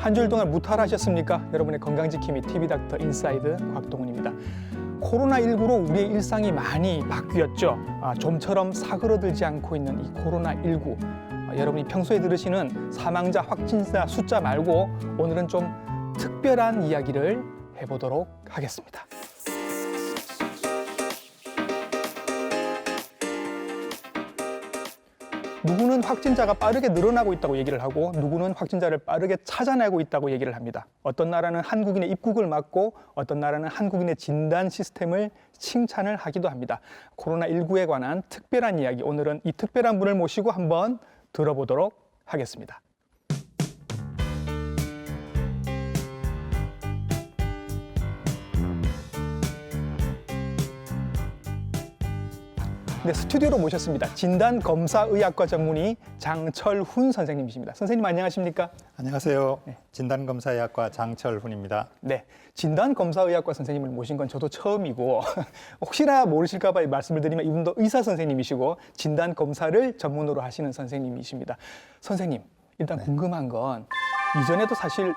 한 주일 동안 무탈하셨습니까? 여러분의 건강지킴이 TV닥터 인사이드 곽동훈입니다. 코로나19로 우리의 일상이 많이 바뀌었죠. 좀처럼 사그러들지 않고 있는 이 코로나19. 여러분이 평소에 들으시는 사망자, 확진자 숫자 말고 오늘은 좀 특별한 이야기를 해보도록 하겠습니다. 누구는 확진자가 빠르게 늘어나고 있다고 얘기를 하고 누구는 확진자를 빠르게 찾아내고 있다고 얘기를 합니다. 어떤 나라는 한국인의 입국을 막고 어떤 나라는 한국인의 진단 시스템을 칭찬을 하기도 합니다. 코로나19에 관한 특별한 이야기, 오늘은 이 특별한 분을 모시고 한번 들어보도록 하겠습니다. 네, 스튜디오로 모셨습니다. 진단검사의학과 전문의 장철훈 선생님이십니다. 선생님 안녕하십니까? 안녕하세요. 네. 진단검사의학과 장철훈입니다. 네, 진단검사의학과 선생님을 모신 건 저도 처음이고 혹시나 모르실까 봐 말씀을 드리면 이분도 의사 선생님이시고 진단검사를 전문으로 하시는 선생님이십니다. 선생님, 일단 궁금한 건 이전에도 사실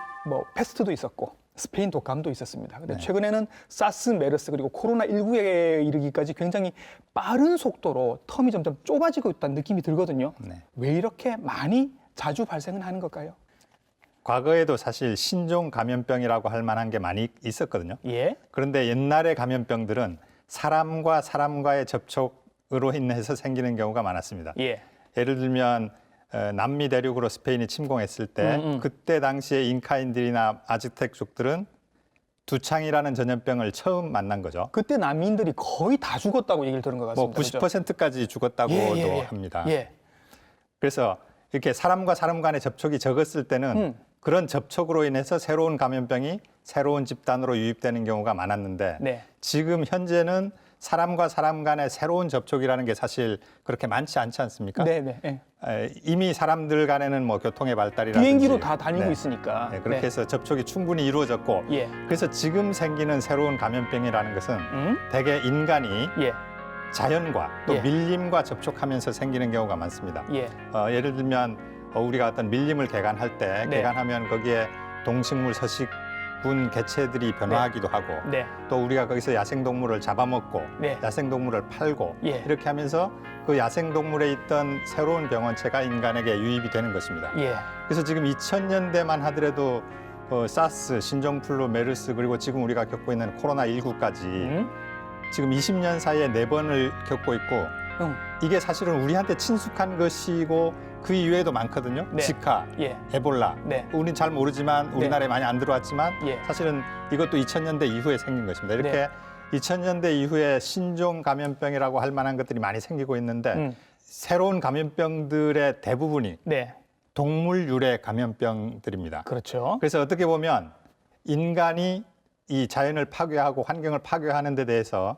패스트도 있었고 스페인 독감도 있었습니다. 근데 최근에는 사스, 메르스 그리고 코로나19에 이르기까지 굉장히 빠른 속도로 텀이 점점 좁아지고 있다는 느낌이 들거든요. 왜 이렇게 많이 자주 발생은 하는 걸까요? 과거에도 사실 신종 감염병이라고 할 만한 게 많이 있었거든요. 예. 그런데 옛날의 감염병들은 사람과 사람과의 접촉으로 인해서 생기는 경우가 많았습니다. 예. 예를 들면 남미 대륙으로 스페인이 침공했을 때 그때 당시에 잉카인들이나 아즈텍족들은 두창이라는 전염병을 처음 만난 거죠. 그때 난민들이 거의 다 죽었다고 얘기를 들은 것 같습니다. 90%까지 죽었다고도 합니다. 예. 그래서 이렇게 사람과 사람 간의 접촉이 적었을 때는 그런 접촉으로 인해서 새로운 감염병이 새로운 집단으로 유입되는 경우가 많았는데 지금 현재는 사람과 사람 간의 새로운 접촉이라는 게 사실 그렇게 많지 않지 않습니까? 이미 사람들 간에는 교통의 발달이라든지 비행기로 다 다니고 있으니까 그렇게 해서 접촉이 충분히 이루어졌고 그래서 지금 생기는 새로운 감염병이라는 것은 대개 인간이 자연과 또 밀림과 접촉하면서 생기는 경우가 많습니다. 예를 들면 우리가 어떤 밀림을 개간할 때 개간하면 거기에 동식물, 서식군 개체들이 변화하기도 하고 또 우리가 거기서 야생동물을 잡아먹고 야생동물을 팔고 이렇게 하면서 그 야생동물에 있던 새로운 병원체가 인간에게 유입이 되는 것입니다. 그래서 지금 2000년대만 하더라도 사스, 신종플루, 메르스 그리고 지금 우리가 겪고 있는 코로나19까지 지금 20년 사이에 4번을 겪고 있고 이게 사실은 우리한테 친숙한 것이고 그 이외에도 많거든요. 지카, 에볼라. 우리는 잘 모르지만 우리나라에 많이 안 들어왔지만 사실은 이것도 2000년대 이후에 생긴 것입니다. 이렇게 2000년대 이후에 신종 감염병이라고 할 만한 것들이 많이 생기고 있는데 새로운 감염병들의 대부분이 동물 유래 감염병들입니다. 그렇죠. 그래서 어떻게 보면 인간이 이 자연을 파괴하고 환경을 파괴하는 데 대해서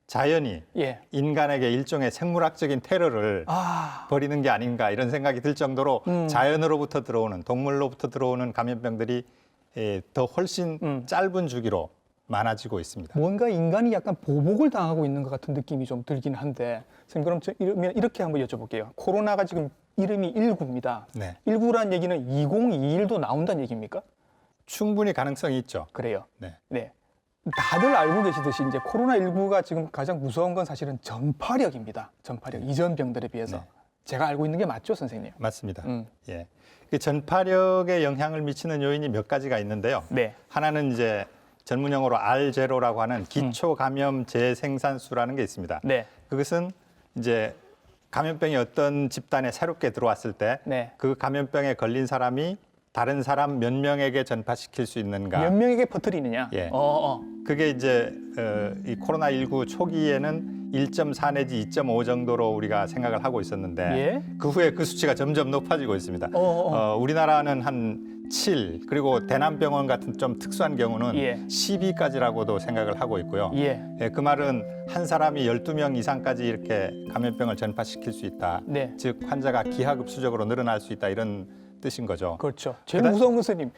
자연이 인간에게 일종의 생물학적인 테러를 벌이는 게 아닌가 이런 생각이 들 정도로 자연으로부터 들어오는 동물로부터 들어오는 감염병들이 더 훨씬 짧은 주기로 많아지고 있습니다. 뭔가 인간이 약간 보복을 당하고 있는 것 같은 느낌이 좀 들긴 한데 선생님 그럼 이렇게 한번 여쭤볼게요. 코로나가 지금 이름이 19입니다. 19라는 얘기는 2021도 나온다는 얘기입니까? 충분히 가능성이 있죠. 그래요. 네. 다들 알고 계시듯이 이제 코로나19가 지금 가장 무서운 건 사실은 전파력입니다. 전파력. 이전 병들에 비해서. 제가 알고 있는 게 맞죠, 선생님? 맞습니다. 예. 그 전파력에 영향을 미치는 요인이 몇 가지가 있는데요. 하나는 이제 전문 용어로 R0라고 하는 기초 감염 재생산수라는 게 있습니다. 그것은 이제 감염병이 어떤 집단에 새롭게 들어왔을 때 그 감염병에 걸린 사람이 다른 사람 몇 명에게 전파시킬 수 있는가? 몇 명에게 퍼뜨리느냐? 그게 이제 이 코로나19 초기에는 1.4 내지 2.5 정도로 우리가 생각을 하고 있었는데 그 후에 그 수치가 점점 높아지고 있습니다. 우리나라는 한 7, 그리고 대남병원 같은 좀 특수한 경우는 12까지라고도 생각을 하고 있고요. 그 말은 한 사람이 12명 이상까지 이렇게 감염병을 전파시킬 수 있다. 즉 환자가 기하급수적으로 늘어날 수 있다 이런 뜻인 거죠. 그렇죠. 제일 무서운 건 선생님,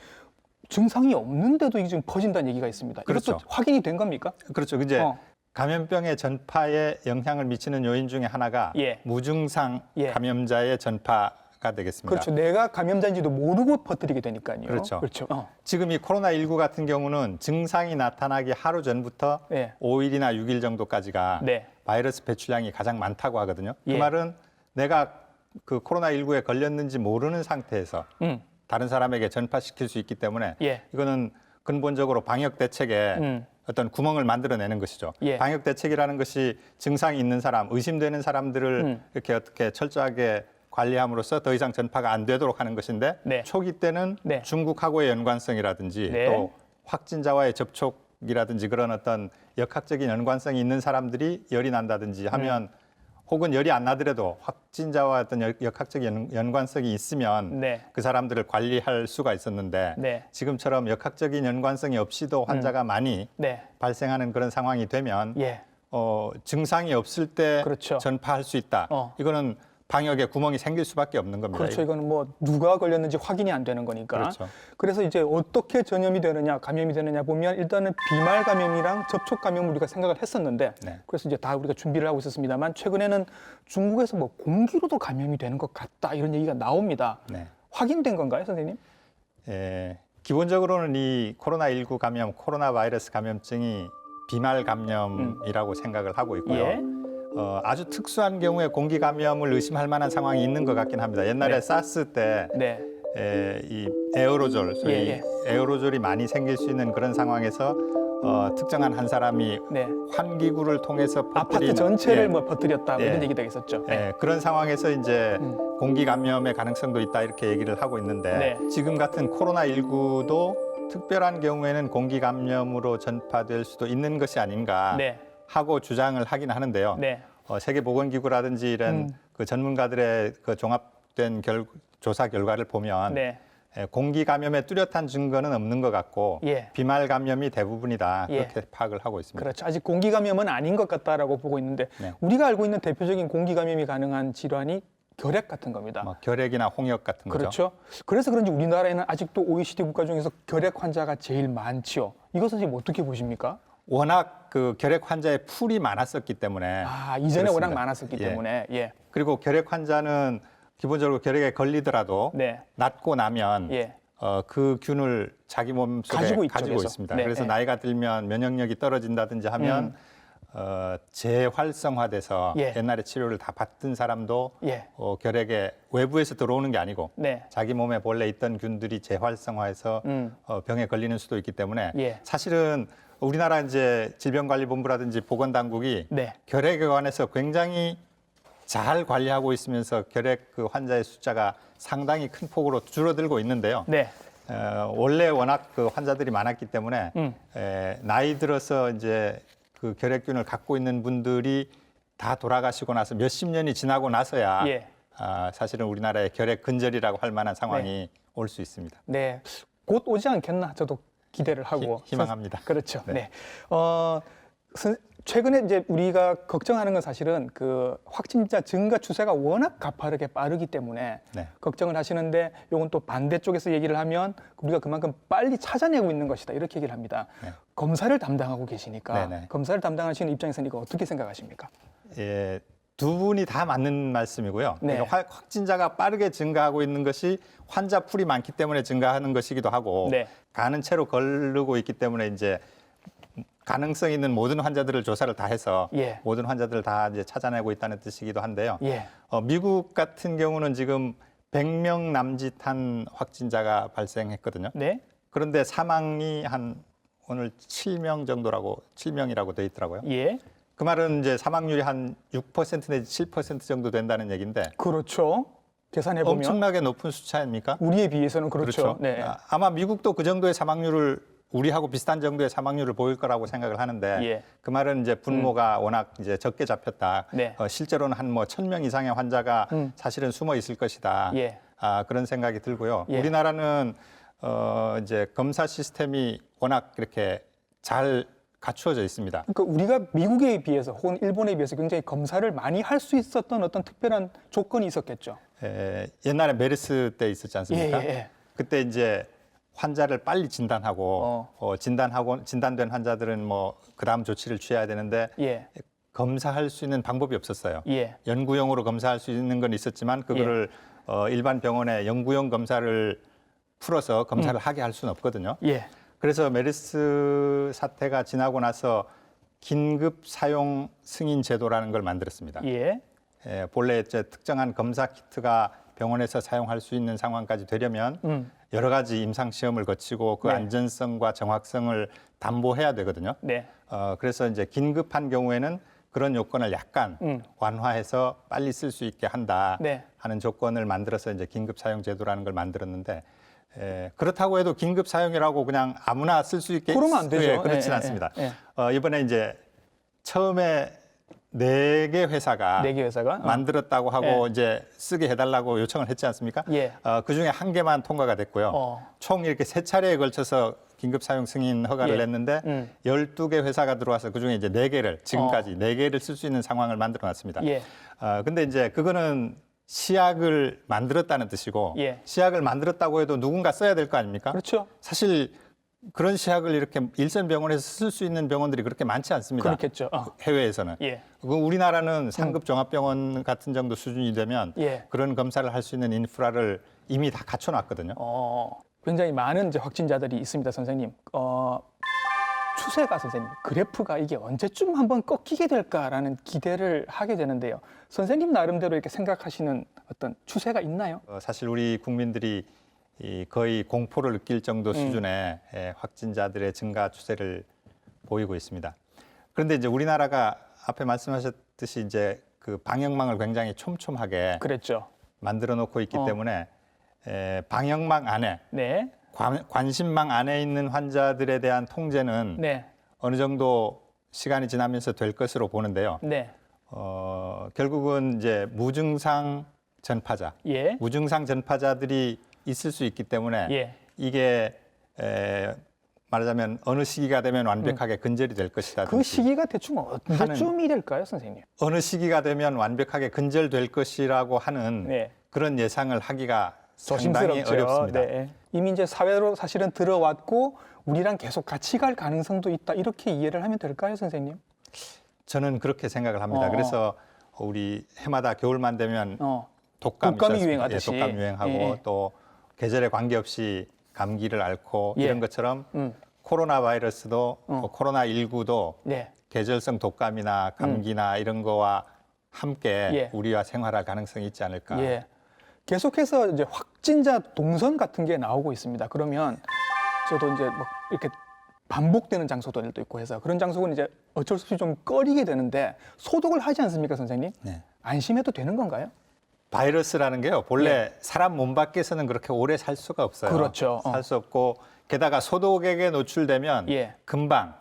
증상이 없는데도 이게 지금 퍼진다는 얘기가 있습니다. 그렇죠. 이것도 확인이 된 겁니까? 그렇죠. 이제 감염병의 전파에 영향을 미치는 요인 중에 하나가 무증상 감염자의 전파 되겠습니다. 그렇죠. 내가 감염자인지도 모르고 퍼뜨리게 되니까요. 그렇죠. 그렇죠. 지금 이 코로나19 같은 경우는 증상이 나타나기 하루 전부터 네. 5일이나 6일 정도까지가 네. 바이러스 배출량이 가장 많다고 하거든요. 그 예. 말은 내가 그 코로나19에 걸렸는지 모르는 상태에서 다른 사람에게 전파시킬 수 있기 때문에 예. 이거는 근본적으로 방역 대책에 어떤 구멍을 만들어내는 것이죠. 예. 방역 대책이라는 것이 증상이 있는 사람, 의심되는 사람들을 이렇게 어떻게 철저하게 관리함으로써 더 이상 전파가 안 되도록 하는 것인데 네. 초기 때는 네. 중국하고의 연관성이라든지 네. 또 확진자와의 접촉이라든지 그런 어떤 역학적인 연관성이 있는 사람들이 열이 난다든지 하면 혹은 열이 안 나더라도 확진자와 어떤 역학적인 연관성이 있으면 네. 그 사람들을 관리할 수가 있었는데 네. 지금처럼 역학적인 연관성이 없이도 환자가 많이 네. 발생하는 그런 상황이 되면 예. 증상이 없을 때 그렇죠. 전파할 수 있다. 이거는 방역에 구멍이 생길 수밖에 없는 겁니다. 그렇죠. 이거는 뭐 누가 걸렸는지 확인이 안 되는 거니까. 그렇죠. 그래서 이제 어떻게 전염이 되느냐, 감염이 되느냐 보면 일단은 비말 감염이랑 접촉 감염 우리가 생각을 했었는데 네. 그래서 이제 다 우리가 준비를 하고 있었습니다만 최근에는 중국에서 뭐 공기로도 감염이 되는 것 같다 이런 얘기가 나옵니다. 네. 확인된 건가요, 선생님? 예, 기본적으로는 이 코로나19 감염, 코로나 바이러스 감염증이 비말 감염이라고 생각을 하고 있고요. 예. 아주 특수한 경우에 공기 감염을 의심할 만한 상황이 있는 것 같긴 합니다. 옛날에 네. 사스 때 네. 이 에어로졸, 소위 예. 에어로졸이 많이 생길 수 있는 그런 상황에서 특정한 한 사람이 네. 환기구를 통해서 아파트 퍼뜨린 전체를 예, 뭐 퍼뜨렸다 뭐 예. 이런 얘기가 있었죠. 예, 그런 상황에서 이제 공기 감염의 가능성도 있다 이렇게 얘기를 하고 있는데 네. 지금 같은 코로나19도 특별한 경우에는 공기 감염으로 전파될 수도 있는 것이 아닌가 네. 하고 주장을 하긴 하는데요. 네. 세계보건기구라든지 이런 그 전문가들의 그 종합된 조사 결과를 보면 네. 공기 감염의 뚜렷한 증거는 없는 것 같고 예. 비말 감염이 대부분이다 예. 그렇게 파악을 하고 있습니다. 그렇죠. 아직 공기 감염은 아닌 것 같다라고 보고 있는데 네. 우리가 알고 있는 대표적인 공기 감염이 가능한 질환이 결핵 같은 겁니다. 뭐 결핵이나 홍역 같은 거죠. 그렇죠. 그래서 그런지 우리나라에는 아직도 OECD 국가 중에서 결핵 환자가 제일 많지요. 이것은 지금 어떻게 보십니까? 워낙 그 결핵 환자의 풀이 많았었기 때문에 이전에 그렇습니다. 워낙 많았었기 예. 때문에 예. 그리고 결핵 환자는 기본적으로 결핵에 걸리더라도 네. 낫고 나면 예. 그 균을 자기 몸속에 가지고 가지고, 있죠, 있습니다. 네, 그래서 네. 나이가 들면 면역력이 떨어진다든지 하면 재활성화돼서 예. 옛날에 치료를 다 받던 사람도 예. 결핵에 외부에서 들어오는 게 아니고 네. 자기 몸에 본래 있던 균들이 재활성화해서 병에 걸리는 수도 있기 때문에 예. 사실은 우리나라 이제 질병관리본부라든지 보건당국이 네. 결핵에 관해서 굉장히 잘 관리하고 있으면서 결핵 그 환자의 숫자가 상당히 큰 폭으로 줄어들고 있는데요. 네. 원래 워낙 그 환자들이 많았기 때문에 나이 들어서 이제 그 결핵균을 갖고 있는 분들이 다 돌아가시고 나서 몇십 년이 지나고 나서야 예. 사실은 우리나라의 결핵 근절이라고 할 만한 상황이 올 수 있습니다. 네. 곧 오지 않겠나 저도 기대를 하고 희망합니다. 그렇죠. 네. 네. 최근에 이제 우리가 걱정하는 건 사실은 그 확진자 증가 추세가 워낙 가파르게 빠르기 때문에 네. 걱정을 하시는데 요건 또 반대쪽에서 얘기를 하면 우리가 그만큼 빨리 찾아내고 있는 것이다 이렇게 얘기를 합니다. 네. 검사를 담당하고 계시니까 네네. 검사를 담당하시는 입장에서는 이거 어떻게 생각하십니까? 예, 두 분이 다 맞는 말씀이고요. 네. 그러니까 확진자가 빠르게 증가하고 있는 것이 환자 풀이 많기 때문에 증가하는 것이기도 하고 네. 가는 채로 거르고 있기 때문에 이제 가능성 있는 모든 환자들을 조사를 다 해서 예. 모든 환자들을 다 이제 찾아내고 있다는 뜻이기도 한데요. 예. 미국 같은 경우는 지금 100명 남짓한 확진자가 발생했거든요. 네. 그런데 사망이 오늘 7명이라고 돼 있더라고요. 예. 그 말은 이제 사망률이 한 6% 내지 7% 정도 된다는 얘기인데 그렇죠. 계산해 보면 엄청나게 높은 숫자입니까? 우리에 비해서는 그렇죠. 네. 아마 미국도 그 정도의 사망률을 우리하고 비슷한 정도의 사망률을 보일 거라고 생각을 하는데 예. 그 말은 이제 분모가 워낙 이제 적게 잡혔다. 네. 실제로는 한 뭐 1,000명 이상의 환자가 사실은 숨어 있을 것이다. 예. 그런 생각이 들고요. 예. 우리나라는 이제 검사 시스템이 워낙 이렇게 잘 갖추어져 있습니다. 그러니까 우리가 미국에 비해서 혹은 일본에 비해서 굉장히 검사를 많이 할 수 있었던 어떤 특별한 조건이 있었겠죠. 옛날에 메르스 때 있었지 않습니까? 예. 그때 이제 환자를 빨리 진단하고 진단된 환자들은 뭐 그다음 조치를 취해야 되는데 예. 검사할 수 있는 방법이 없었어요. 예. 연구용으로 검사할 수 있는 건 있었지만 그거를 일반 병원에 영구용 검사를 풀어서 검사를 하게 할 수는 없거든요. 예. 그래서 메르스 사태가 지나고 나서 긴급 사용 승인 제도라는 걸 만들었습니다. 예. 본래 이제 특정한 검사 키트가 병원에서 사용할 수 있는 상황까지 되려면 여러 가지 임상 시험을 거치고 그 네. 안전성과 정확성을 담보해야 되거든요. 네. 그래서 이제 긴급한 경우에는 그런 요건을 약간 완화해서 빨리 쓸 수 있게 한다 네. 하는 조건을 만들어서 이제 긴급 사용 제도라는 걸 만들었는데 그렇다고 해도 긴급 사용이라고 그냥 아무나 쓸 수 있게 그러면 안 되죠. 그렇진 예, 않습니다. 예, 이번에 이제 처음에 4개 회사가 4개 회사가 만들었다고 하고 예. 이제 쓰게 해달라고 요청을 했지 않습니까? 예. 그중에 1개만 통과가 됐고요. 총 이렇게 3차례에 걸쳐서 긴급 사용 승인 허가를 예. 냈는데 12개 회사가 들어와서 그중에 이제 4개를 지금까지 4개를 쓸 수 있는 상황을 만들어 놨습니다. 예. 근데 이제 그거는 시약을 만들었다는 뜻이고 예. 시약을 만들었다고 해도 누군가 써야 될 거 아닙니까? 그렇죠. 사실 그런 시약을 이렇게 일선 병원에서 쓸 수 있는 병원들이 그렇게 많지 않습니다. 그렇겠죠. 해외에서는. 예. 우리나라는 상급 종합병원 같은 정도 수준이 되면 예. 그런 검사를 할 수 있는 인프라를 이미 다 갖춰놨거든요. 굉장히 많은 이제 확진자들이 있습니다, 선생님. 추세가 선생님, 그래프가 이게 언제쯤 한번 꺾이게 될까라는 기대를 하게 되는데요. 선생님 나름대로 이렇게 생각하시는 어떤 추세가 있나요? 사실 우리 국민들이 거의 공포를 느낄 정도 수준의 확진자들의 증가 추세를 보이고 있습니다. 그런데 이제 우리나라가 앞에 말씀하셨듯이 이제 그 방역망을 굉장히 촘촘하게 그랬죠. 만들어 놓고 있기 때문에 방역망 안에 네. 관심망 안에 있는 환자들에 대한 통제는 네. 어느 정도 시간이 지나면서 될 것으로 보는데요. 네. 결국은 이제 무증상 전파자, 예. 무증상 전파자들이 있을 수 있기 때문에 예. 이게 말하자면 어느 시기가 되면 완벽하게 근절이 될 것이다. 그 시기가 대충 언제쯤이 될까요, 선생님? 어느 시기가 되면 완벽하게 근절될 것이라고 하는 네. 그런 예상을 하기가 상당히 어렵습니다. 네. 이미 이제 사회로 사실은 들어왔고 우리랑 계속 같이 갈 가능성도 있다. 이렇게 이해를 하면 될까요, 선생님? 저는 그렇게 생각을 합니다. 그래서 우리 해마다 겨울만 되면 독감이 유행하듯이. 독감 유행하고 또 계절에 관계없이 감기를 앓고 이런 것처럼 코로나 바이러스도 코로나19도 네. 계절성 독감이나 감기나 이런 거와 함께 우리와 생활할 가능성이 있지 않을까. 예. 계속해서 이제 확진자 동선 같은 게 나오고 있습니다. 그러면 저도 이제 막 이렇게 반복되는 장소들도 있고 해서 그런 장소는 이제 어쩔 수 없이 좀 꺼리게 되는데 소독을 하지 않습니까, 선생님? 네. 안심해도 되는 건가요? 바이러스라는 게요. 본래 사람 몸 밖에서는 그렇게 오래 살 수가 없어요. 그렇죠. 살 수 없고 게다가 소독액에 노출되면 금방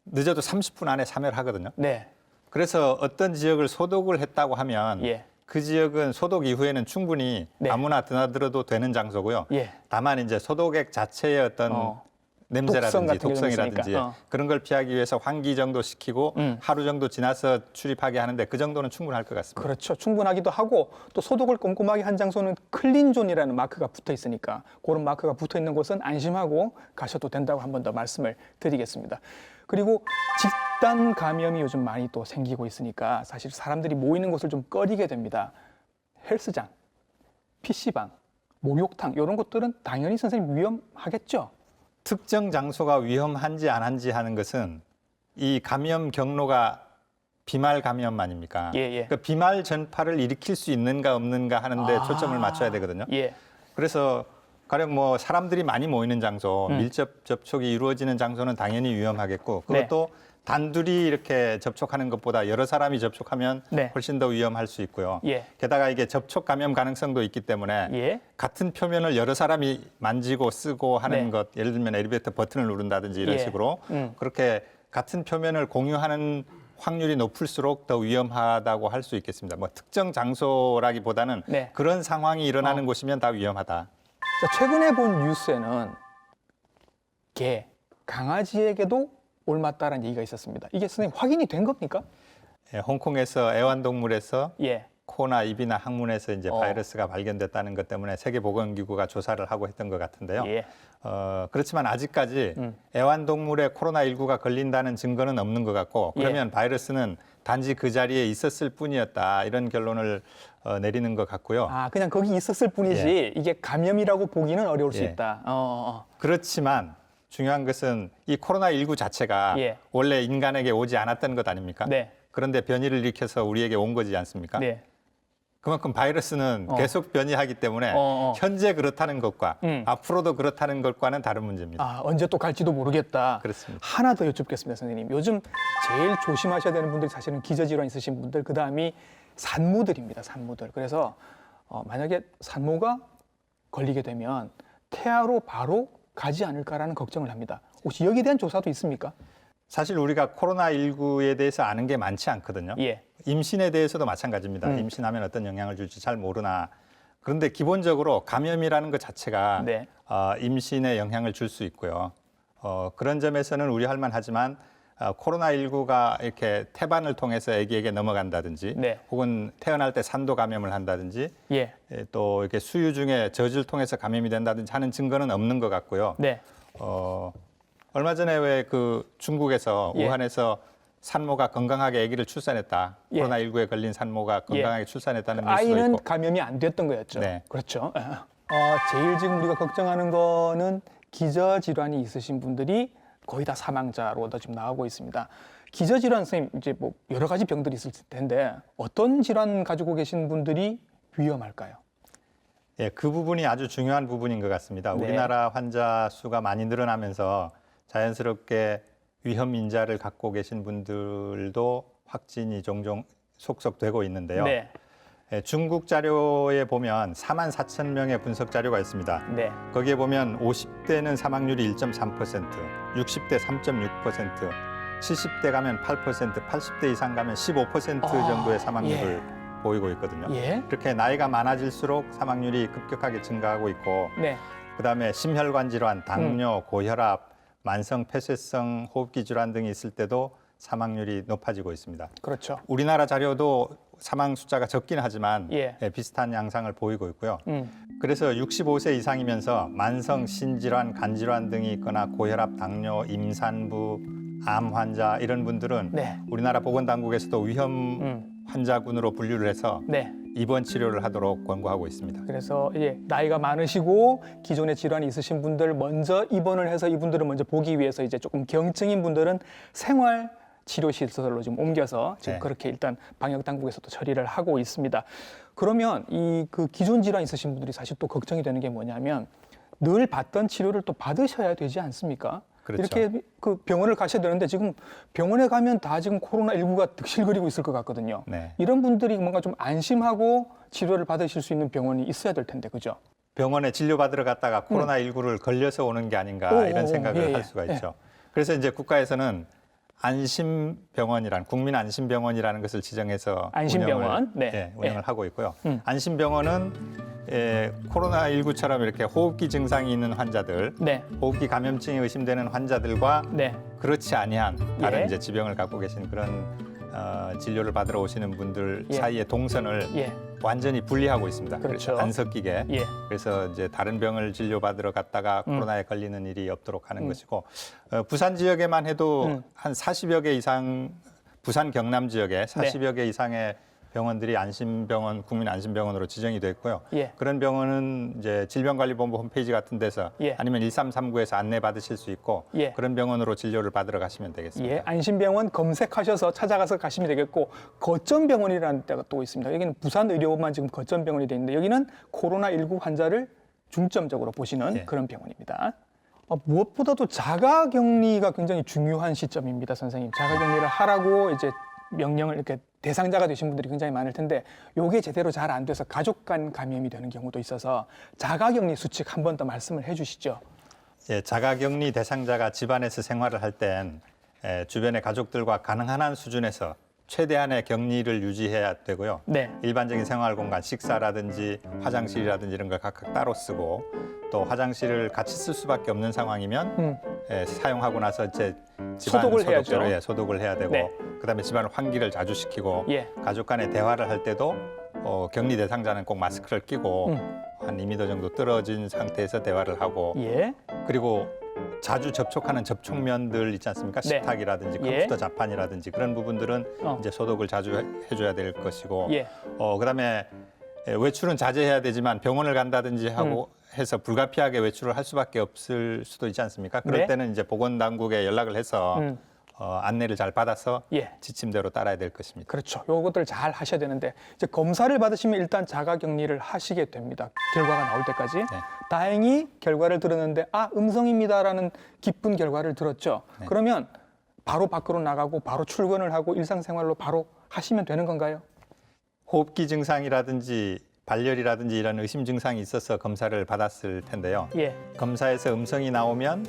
늦어도 30분 안에 사멸하거든요. 네. 그래서 어떤 지역을 소독을 했다고 하면 그 지역은 소독 이후에는 충분히 아무나 드나들어도 되는 장소고요. 다만 이제 소독액 자체의 어떤 냄새라든지 독성이라든지 그런 걸 피하기 위해서 환기 정도 시키고 하루 정도 지나서 출입하게 하는데 그 정도는 충분할 것 같습니다. 그렇죠. 충분하기도 하고 또 소독을 꼼꼼하게 한 장소는 클린존이라는 마크가 붙어 있으니까 그런 마크가 붙어 있는 곳은 안심하고 가셔도 된다고 한 번 더 말씀을 드리겠습니다. 그리고 집단 감염이 요즘 많이 또 생기고 있으니까 사실 사람들이 모이는 곳을 좀 꺼리게 됩니다. 헬스장, PC방, 목욕탕 이런 것들은 당연히 선생님 위험하겠죠? 특정 장소가 위험한지 안 한지 하는 것은 이 감염 경로가 비말 감염 아닙니까? 그 비말 전파를 일으킬 수 있는가 없는가 하는데 초점을 맞춰야 되거든요. 그래서 가령 뭐 사람들이 많이 모이는 장소, 밀접 접촉이 이루어지는 장소는 당연히 위험하겠고 그것도 단둘이 이렇게 접촉하는 것보다 여러 사람이 접촉하면 훨씬 더 위험할 수 있고요. 게다가 이게 접촉 감염 가능성도 있기 때문에 같은 표면을 여러 사람이 만지고 쓰고 하는 것, 예를 들면 엘리베이터 버튼을 누른다든지 이런 식으로 그렇게 같은 표면을 공유하는 확률이 높을수록 더 위험하다고 할 수 있겠습니다. 뭐 특정 장소라기보다는 그런 상황이 일어나는 곳이면 다 위험하다. 자, 최근에 본 뉴스에는 개, 강아지에게도 옮았다라는 얘기가 있었습니다. 이게 선생님 확인이 된 겁니까? 홍콩에서 애완동물에서 코나 입이나 항문에서 이제 바이러스가 발견됐다는 것 때문에 세계보건기구가 조사를 하고 했던 것 같은데요. 그렇지만 아직까지 애완동물에 코로나19가 걸린다는 증거는 없는 것 같고 그러면 바이러스는 단지 그 자리에 있었을 뿐이었다 이런 결론을 내리는 것 같고요. 아, 그냥 거기 있었을 뿐이지 예. 이게 감염이라고 보기는 어려울 수 예. 있다. 그렇지만 중요한 것은 이 코로나19 자체가 예. 원래 인간에게 오지 않았던 것 아닙니까? 네. 그런데 변이를 일으켜서 우리에게 온 거지 않습니까? 네. 그만큼 바이러스는 계속 변이하기 때문에 현재 그렇다는 것과 앞으로도 그렇다는 것과는 다른 문제입니다. 아, 언제 또 갈지도 모르겠다. 그렇습니다. 하나 더 여쭙겠습니다, 선생님. 요즘 제일 조심하셔야 되는 분들이 사실은 기저질환 있으신 분들, 그 다음이 산모들입니다, 산모들. 그래서 만약에 산모가 걸리게 되면 태아로 바로 가지 않을까라는 걱정을 합니다. 혹시 여기에 대한 조사도 있습니까? 사실 우리가 코로나19에 대해서 아는 게 많지 않거든요. 예. 임신에 대해서도 마찬가지입니다. 임신하면 어떤 영향을 줄지 잘 모르나. 그런데 기본적으로 감염이라는 것 자체가 네. 임신에 영향을 줄 수 있고요. 그런 점에서는 우려할 만하지만 코로나19가 이렇게 태반을 통해서 아기에게 넘어간다든지 네. 혹은 태어날 때 산도 감염을 한다든지 예. 또 이렇게 수유 중에 젖을 통해서 감염이 된다든지 하는 증거는 없는 것 같고요. 네. 얼마 전에 왜 그 중국에서 예. 우한에서 산모가 건강하게 아기를 출산했다. 예. 코로나19에 걸린 산모가 건강하게 출산했다는 뉴스도 아이는 있고. 감염이 안 됐던 거였죠. 네. 그렇죠. 제일 지금 우리가 걱정하는 거는 기저질환이 있으신 분들이 거의 다 사망자로 지금 나오고 있습니다. 기저질환 선생님 이제 뭐 여러 가지 병들이 있을 텐데 어떤 질환 가지고 계신 분들이 위험할까요? 예, 그 부분이 아주 중요한 부분인 것 같습니다. 네. 우리나라 환자 수가 많이 늘어나면서 자연스럽게 위험 인자를 갖고 계신 분들도 확진이 종종 속속되고 있는데요. 네. 예, 중국 자료에 보면 4만 4천 명의 분석 자료가 있습니다. 네. 거기에 보면 50대는 사망률이 1.3%, 60대 3.6%, 70대 가면 8%, 80대 이상 가면 15% 정도의 사망률을 보이고 있거든요. 예. 이렇게 나이가 많아질수록 사망률이 급격하게 증가하고 있고 네. 그다음에 심혈관 질환, 당뇨, 고혈압, 만성 폐쇄성 호흡기 질환 등이 있을 때도 사망률이 높아지고 있습니다. 그렇죠. 우리나라 자료도 사망 숫자가 적긴 하지만 예. 비슷한 양상을 보이고 있고요. 그래서 65세 이상이면서 만성 신질환, 간질환 등이 있거나 고혈압, 당뇨, 임산부, 암 환자 이런 분들은 네. 우리나라 보건당국에서도 위험 환자군으로 분류를 해서 네. 입원 치료를 하도록 권고하고 있습니다. 그래서 나이가 많으시고 기존에 질환이 있으신 분들 먼저 입원을 해서 이분들을 먼저 보기 위해서 이제 조금 경증인 분들은 생활 치료 시설로 지금 옮겨서 지금 네. 그렇게 일단 방역 당국에서도 처리를 하고 있습니다. 그러면 이 그 기존 질환 있으신 분들이 사실 또 걱정이 되는 게 뭐냐면 늘 받던 치료를 또 받으셔야 되지 않습니까? 그렇죠. 이렇게 그 병원을 가셔야 되는데 지금 병원에 가면 다 지금 코로나19가 득실거리고 있을 것 같거든요. 네. 이런 분들이 뭔가 좀 안심하고 치료를 받으실 수 있는 병원이 있어야 될 텐데, 그죠? 병원에 진료받으러 갔다가 코로나19를 걸려서 오는 게 아닌가 이런 생각을 할 수가 있죠. 그래서 이제 국가에서는 안심병원이란 국민안심병원이라는 것을 지정해서 안심병원, 운영을 하고 있고요. 안심병원은 코로나19처럼 이렇게 호흡기 증상이 있는 환자들, 네. 호흡기 감염증이 의심되는 환자들과 네. 그렇지 아니한 다른 예. 이제 지병을 갖고 계신 그런 진료를 받으러 오시는 분들 예. 사이의 동선을 예. 완전히 분리하고 있습니다. 그렇죠. 안 섞이게. 예. 그래서 이제 다른 병을 진료받으러 갔다가 코로나에 걸리는 일이 없도록 하는 것이고 부산 지역에만 해도 한 40여 개 이상 부산 경남 지역에 40여 개 이상의 병원들이 안심병원, 국민안심병원으로 지정이 됐고요. 예. 그런 병원은 이제 질병관리본부 홈페이지 같은 데서 예. 아니면 1339에서 안내 받으실 수 있고 예. 그런 병원으로 진료를 받으러 가시면 되겠습니다. 예, 안심병원 검색하셔서 찾아가서 가시면 되겠고 거점병원이라는 데가 또 있습니다. 여기는 부산의료원만 지금 거점병원이 돼 있는데 여기는 코로나19 환자를 중점적으로 보시는 예. 그런 병원입니다. 무엇보다도 자가격리가 굉장히 중요한 시점입니다, 선생님. 자가격리를 하라고 이제 명령을 이렇게 대상자가 되신 분들이 굉장히 많을 텐데 요게 제대로 잘 안 돼서 가족 간 감염이 되는 경우도 있어서 자가격리 수칙 한 번 더 말씀을 해 주시죠. 예, 자가격리 대상자가 집안에서 생활을 할 땐 주변의 가족들과 가능한 한 수준에서 최대한의 격리를 유지해야 되고요. 네. 일반적인 생활 공간, 식사라든지 화장실이라든지 이런 걸 각각 따로 쓰고 또 화장실을 같이 쓸 수밖에 없는 상황이면 사용하고 나서 이제 집안 소독을 소독제로 해야죠. 소독을 해야 되고 네. 그다음에 집안 환기를 자주 시키고 예. 가족 간의 대화를 할 때도 격리 대상자는 꼭 마스크를 끼고 한 2m 정도 떨어진 상태에서 대화를 하고 예. 그리고 자주 접촉하는 접촉면들 있지 않습니까? 네. 식탁이라든지 예. 컴퓨터 자판이라든지 그런 부분들은 이제 소독을 자주 해줘야 될 것이고, 예. 그다음에 외출은 자제해야 되지만 병원을 간다든지 하고 해서 불가피하게 외출을 할 수밖에 없을 수도 있지 않습니까? 그럴 네. 때는 이제 보건당국에 연락을 해서 안내를 잘 받아서 예. 지침대로 따라야 될 것입니다. 그렇죠. 요것들 잘 하셔야 되는데 이제 검사를 받으시면 일단 자가격리를 하시게 됩니다. 결과가 나올 때까지. 네. 다행히 결과를 들었는데 음성입니다라는 기쁜 결과를 들었죠. 네. 그러면 바로 밖으로 나가고 바로 출근을 하고 일상생활로 바로 하시면 되는 건가요? 호흡기 증상이라든지 발열이라든지 이런 의심 증상이 있어서 검사를 받았을 텐데요. 예. 검사에서 음성이 나오면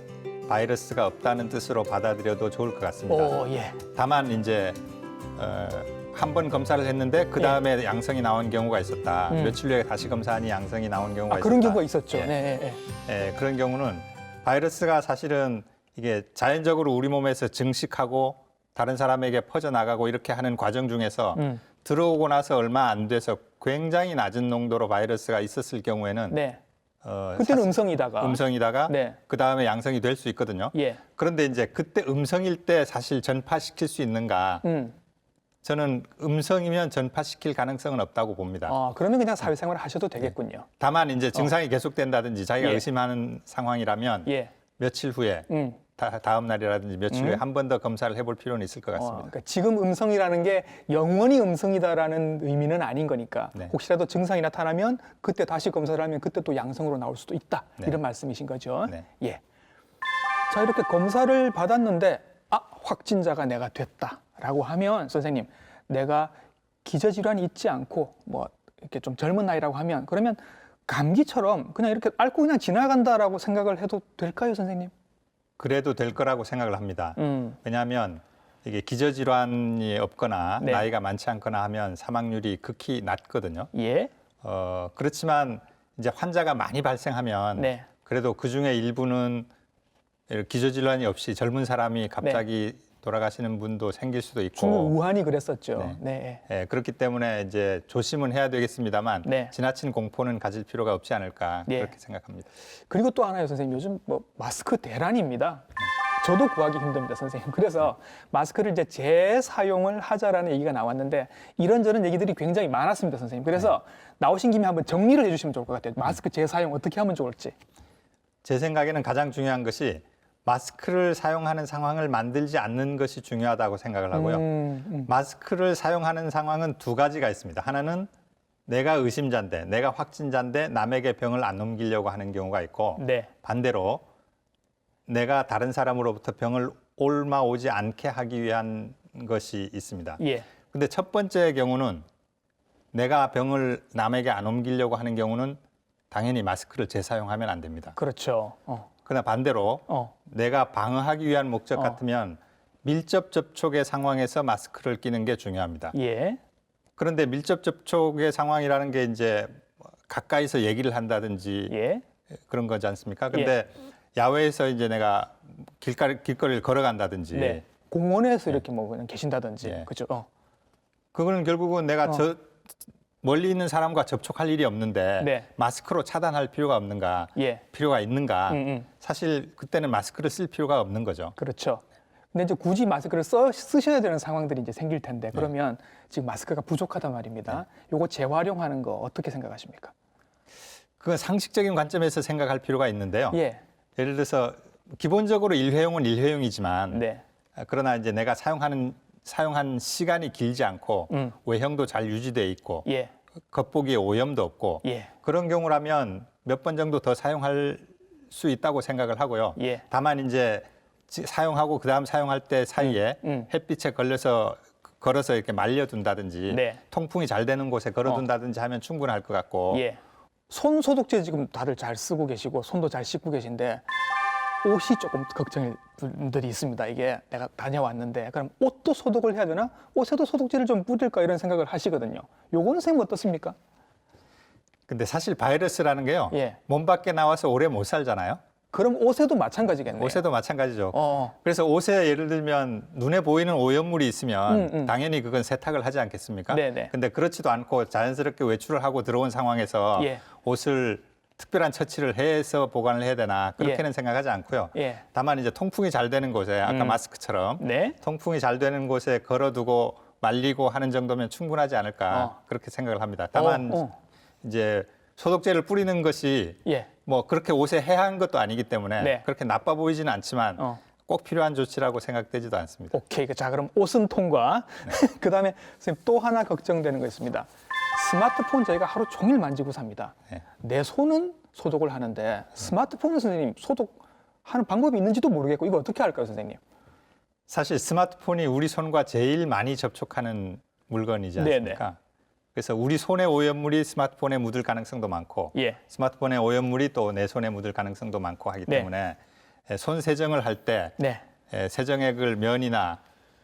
바이러스가 없다는 뜻으로 받아들여도 좋을 것 같습니다. 오, 예. 다만 이제 한 번 검사를 했는데 그 다음에 양성이 나온 경우가 있었다. 며칠 후에 다시 검사하니 양성이 나온 경우가 있었다. 그런 경우가 있었죠. 예. 네. 예, 그런 경우는 바이러스가 사실은 이게 자연적으로 우리 몸에서 증식하고 다른 사람에게 퍼져나가고 이렇게 하는 과정 중에서 들어오고 나서 얼마 안 돼서 굉장히 낮은 농도로 바이러스가 있었을 경우에는 네. 그때는 음성이다가. 네. 그 다음에 양성이 될 수 있거든요. 예. 그런데 이제 그때 음성일 때 사실 전파시킬 수 있는가? 저는 음성이면 전파시킬 가능성은 없다고 봅니다. 그러면 그냥 사회생활을 하셔도 되겠군요. 다만 이제 증상이 계속된다든지 자기가 예. 의심하는 상황이라면 예. 며칠 후에 다음 날이라든지 며칠 후에 한 번 더 검사를 해볼 필요는 있을 것 같습니다. 그러니까 지금 음성이라는 게 영원히 음성이다라는 의미는 아닌 거니까 네. 혹시라도 증상이 나타나면 그때 다시 검사를 하면 그때 또 양성으로 나올 수도 있다. 네. 이런 말씀이신 거죠. 네. 예. 자, 이렇게 검사를 받았는데 확진자가 내가 됐다라고 하면 선생님, 내가 기저질환이 있지 않고 뭐 이렇게 좀 젊은 나이라고 하면 그러면 감기처럼 그냥 이렇게 앓고 그냥 지나간다라고 생각을 해도 될까요, 선생님? 그래도 될 거라고 생각을 합니다. 왜냐하면 이게 기저질환이 없거나 네. 나이가 많지 않거나 하면 사망률이 극히 낮거든요. 예. 그렇지만 이제 환자가 많이 발생하면 네. 그래도 그 중에 일부는 기저질환이 없이 젊은 사람이 갑자기 돌아가시는 분도 생길 수도 있고. 중국 우한이 그랬었죠. 네. 네, 그렇기 때문에 이제 조심은 해야 되겠습니다만 네. 지나친 공포는 가질 필요가 없지 않을까 네. 그렇게 생각합니다. 그리고 또 하나요, 선생님. 요즘 뭐 마스크 대란입니다. 저도 구하기 힘듭니다, 선생님. 그래서 마스크를 이제 재사용을 하자라는 얘기가 나왔는데 이런저런 얘기들이 굉장히 많았습니다, 선생님. 그래서 나오신 김에 한번 정리를 해주시면 좋을 것 같아요. 마스크 재사용 어떻게 하면 좋을지. 제 생각에는 가장 중요한 것이 마스크를 사용하는 상황을 만들지 않는 것이 중요하다고 생각을 하고요. 마스크를 사용하는 상황은 두 가지가 있습니다. 하나는 내가 의심자인데, 내가 확진자인데 남에게 병을 안 옮기려고 하는 경우가 있고, 네. 반대로 내가 다른 사람으로부터 병을 옮아오지 않게 하기 위한 것이 있습니다. 예. 근데 첫 번째 경우는 내가 병을 남에게 안 옮기려고 하는 경우는 당연히 마스크를 재사용하면 안 됩니다. 그렇죠. 그러나 반대로 내가 방어하기 위한 목적 같으면 밀접 접촉의 상황에서 마스크를 끼는 게 중요합니다. 예. 그런데 밀접 접촉의 상황이라는 게 이제 가까이서 얘기를 한다든지 예. 그런 거지 않습니까? 근데 야외에서 이제 내가 길거리를 걸어간다든지 네. 공원에서 이렇게 뭐 그냥 계신다든지. 예. 그죠? 그거는 결국은 내가 저 멀리 있는 사람과 접촉할 일이 없는데 네. 마스크로 차단할 필요가 없는가? 예. 필요가 있는가? 사실 그때는 마스크를 쓸 필요가 없는 거죠. 그렇죠. 근데 이제 굳이 마스크를 쓰셔야 되는 상황들이 이제 생길 텐데 그러면 지금 마스크가 부족하단 말입니다. 요거 재활용하는 거 어떻게 생각하십니까? 그건 상식적인 관점에서 생각할 필요가 있는데요. 예. 예를 들어서 기본적으로 일회용은 일회용이지만 네. 그러나 이제 내가 사용한 시간이 길지 않고 외형도 잘 유지돼 있고 예. 겉보기에 오염도 없고 예. 그런 경우라면 몇 번 정도 더 사용할 수 있다고 생각을 하고요. 예. 다만 이제 사용하고 그다음 사용할 때 사이에 햇빛에 걸어서 이렇게 말려둔다든지 네. 통풍이 잘 되는 곳에 걸어둔다든지 하면 충분할 것 같고 예. 손 소독제 지금 다들 잘 쓰고 계시고 손도 잘 씻고 계신데 옷이 조금 걱정일 분들이 있습니다. 이게 내가 다녀왔는데 그럼 옷도 소독을 해야 되나? 옷에도 소독제를 좀 뿌릴까 이런 생각을 하시거든요. 요거는 선생님 어떻습니까? 근데 사실 바이러스라는 게요. 예. 몸 밖에 나와서 오래 못 살잖아요. 그럼 옷에도 마찬가지겠네요. 옷에도 마찬가지죠. 어. 그래서 옷에 예를 들면 눈에 보이는 오염물이 있으면 당연히 그건 세탁을 하지 않겠습니까? 네네. 근데 그렇지도 않고 자연스럽게 외출을 하고 들어온 상황에서 예. 옷을 특별한 처치를 해서 보관을 해야 되나 그렇게는 생각하지 않고요. 다만 이제 통풍이 잘 되는 곳에 아까 마스크처럼 네. 통풍이 잘 되는 곳에 걸어두고 말리고 하는 정도면 충분하지 않을까 그렇게 생각을 합니다. 다만 이제 소독제를 뿌리는 것이 뭐 그렇게 옷에 해한 것도 아니기 때문에 그렇게 나빠 보이지는 않지만 꼭 필요한 조치라고 생각되지도 않습니다. 오케이. 자, 그럼 옷은 통과. 그다음에 선생님 또 하나 걱정되는 거 있습니다. 스마트폰 저희가 하루 종일 만지고 삽니다. 내 손은 소독을 하는데 스마트폰은 선생님 소독하는 방법이 있는지도 모르겠고 이거 어떻게 할까요, 선생님? 사실 스마트폰이 우리 손과 제일 많이 접촉하는 물건이지 않습니까? 네네. 그래서 우리 손의 오염물이 스마트폰에 묻을 가능성도 많고 스마트폰의 오염물이 또 내 손에 묻을 가능성도 많고 하기 때문에 손 세정을 할 때 세정액을 면이나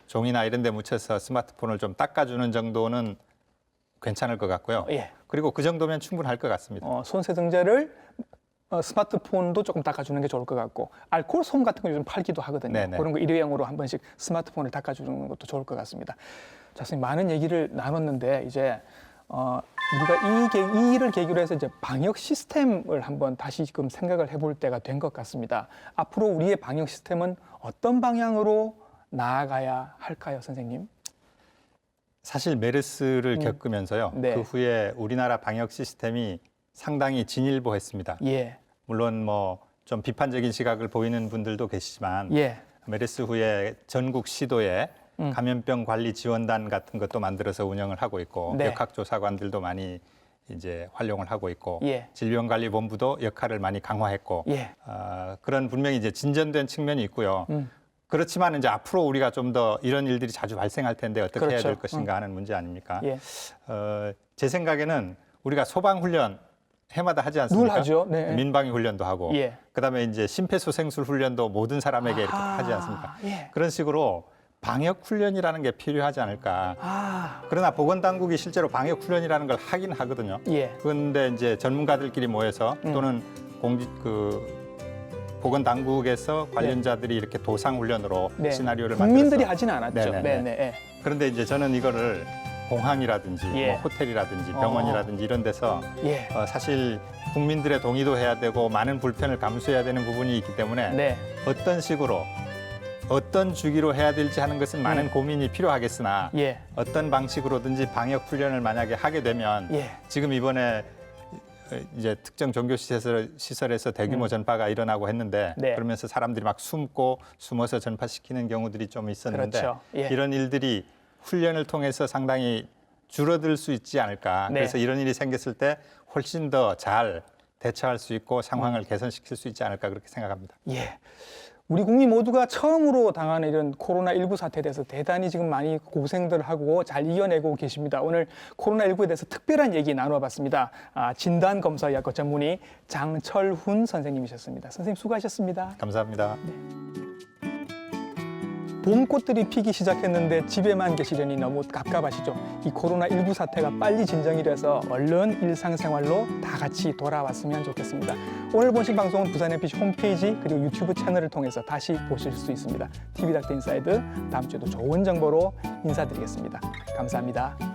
종이나 이런 데 묻혀서 스마트폰을 좀 닦아주는 정도는 괜찮을 것 같고요. 그리고 그 정도면 충분할 것 같습니다. 손 세정제를 스마트폰도 조금 닦아주는 게 좋을 것 같고 알코올 솜 같은 거 요즘 팔기도 하거든요. 네네. 그런 거 일회용으로 한 번씩 스마트폰을 닦아주는 것도 좋을 것 같습니다. 자, 선생님 많은 얘기를 나눴는데 이제 우리가 이 일을 계기로 해서 이제 방역 시스템을 한번 다시 지금 생각을 해볼 때가 된 것 같습니다. 앞으로 우리의 방역 시스템은 어떤 방향으로 나아가야 할까요, 선생님? 사실 메르스를 겪으면서요. 그 후에 우리나라 방역 시스템이 상당히 진일보했습니다. 물론 뭐 좀 비판적인 시각을 보이는 분들도 계시지만 메르스 후에 전국 시도에 감염병 관리 지원단 같은 것도 만들어서 운영을 하고 있고 역학조사관들도 많이 이제 활용을 하고 있고 질병관리본부도 역할을 많이 강화했고 그런 분명히 이제 진전된 측면이 있고요. 그렇지만 이제 앞으로 우리가 좀 더 이런 일들이 자주 발생할 텐데 어떻게 해야 될 것인가 하는 문제 아닙니까? 제 생각에는 우리가 소방훈련 해마다 하지 않습니까? 늘 하죠. 민방위 훈련도 하고 그다음에 이제 심폐소생술 훈련도 모든 사람에게 이렇게 하지 않습니까? 그런 식으로 방역 훈련이라는 게 필요하지 않을까. 그러나 보건당국이 실제로 방역 훈련이라는 걸 하긴 하거든요. 그런데 이제 전문가들끼리 모여서 또는 보건당국에서 관련자들이 이렇게 도상 훈련으로 시나리오를 만들어서 국민들이 하지는 않았죠. 그런데 이제 저는 이거를 공항이라든지 뭐 호텔이라든지 병원이라든지 이런 데서 사실 국민들의 동의도 해야 되고 많은 불편을 감수해야 되는 부분이 있기 때문에 어떤 식으로 어떤 주기로 해야 될지 하는 것은 많은 고민이 필요하겠으나 어떤 방식으로든지 방역 훈련을 만약에 하게 되면 지금 이번에 이제 특정 종교 시설에서 대규모 전파가 일어나고 했는데 그러면서 사람들이 막 숨어서 전파시키는 경우들이 좀 있었는데 이런 일들이 훈련을 통해서 상당히 줄어들 수 있지 않을까. 그래서 이런 일이 생겼을 때 훨씬 더 잘 대처할 수 있고 상황을 개선시킬 수 있지 않을까 그렇게 생각합니다. 우리 국민 모두가 처음으로 당하는 이런 코로나19 사태에 대해서 대단히 지금 많이 고생들 하고 잘 이겨내고 계십니다. 오늘 코로나19에 대해서 특별한 얘기 나눠봤습니다. 진단검사의학과 전문의 장철훈 선생님이셨습니다. 선생님 수고하셨습니다. 감사합니다. 봄꽃들이 피기 시작했는데 집에만 계시려니 너무 갑갑하시죠? 이 코로나19 사태가 빨리 진정이 돼서 얼른 일상생활로 다 같이 돌아왔으면 좋겠습니다. 오늘 보신 방송은 부산 MBC 홈페이지 그리고 유튜브 채널을 통해서 다시 보실 수 있습니다. TV닥터 인사이드 다음 주에도 좋은 정보로 인사드리겠습니다. 감사합니다.